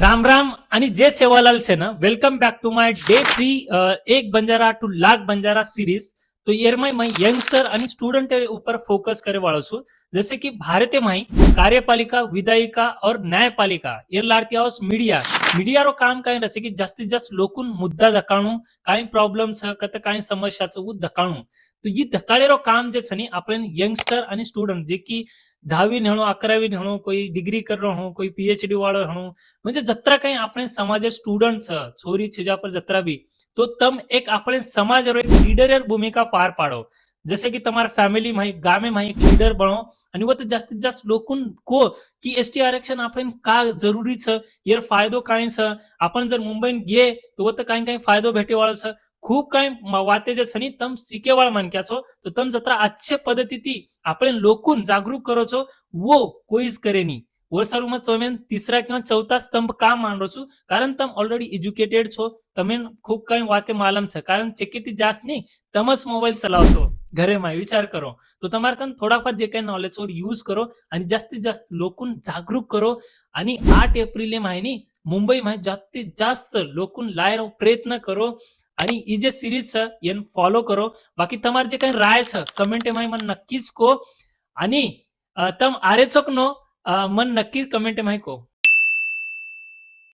राम राम आणि जय सेवालाल सेना welcome back to my day 3 एक बंजारा टू लाख बंजारा सीरीज तो યરમાં मैं यंगस्टर અને સ્ટુડન્ટ ઉપર ફોકસ કરે વાળો છું जैसे कि भारत में कार्यपालिका विधायिका और न्यायपालिका एरलारती मीडिया रो काम काय रहे की जास्तीत जास्त लोकून मुद्दा धकाणू काही प्रॉब्लेम कत काही समस्याचं धकाणू तो ये धकाळेरो काम जे छे आपण यंगस्टर आणि स्टुडंट जे की 10वी હેણો 11वी હેણો कोई डिग्री कर रहो हो कोई पीएचडी वाળો હેણો म्हणजे जत्रा काही આપણે समाज स्टुडंट छोरी छिजा पर जत्रा भी तो तम एक આપણે समाज एक लीडर भूमिका पार पाडो जैसे की तुम्हारा फॅमिली माही गामे माही एक लीडर बनो आणि वो जास्तीत जास्त लोकून को की एसटी आरक्षण आपण का जरुरी छ यार फायदो काय छ आपण जर मुंबईत गे तो वो काही काही फायदो भेटे वाळो छ खूप काही वाते जे छनी तम सिकेवाळ मानक्या छो तो तम जत्रा अच्छे पद्धती आपण लोकून जागरूक करो छो वो कोईच करेनी वर्षारूम તમે तिसरा किंवा चौथा स्तंभ का मानो छो कारण तम ऑलरेडी एज्युकेटेड छो તમે खूप काही वाते मालम छ कारण चेकेती जास्त नहीं तमस मोबाईल चलावतो घरे में विचार करो तो તમારે કન થોડાફાર જે काही नॉलेज और यूज करो आणि जास्तीत जास्त लोकून जागरूक करो आणि 8 एप्रिल माहिनी मुंबई में जास्तीत जास्त लोकून लायरो प्रयत्न करो आणि ई जे सिरीज छ एन फॉलो करो बाकी તમારે જે काही राय छ कमेंट में मन नक्कीच को आणि तम आरे चोक नो मन नक्की कमेंट में को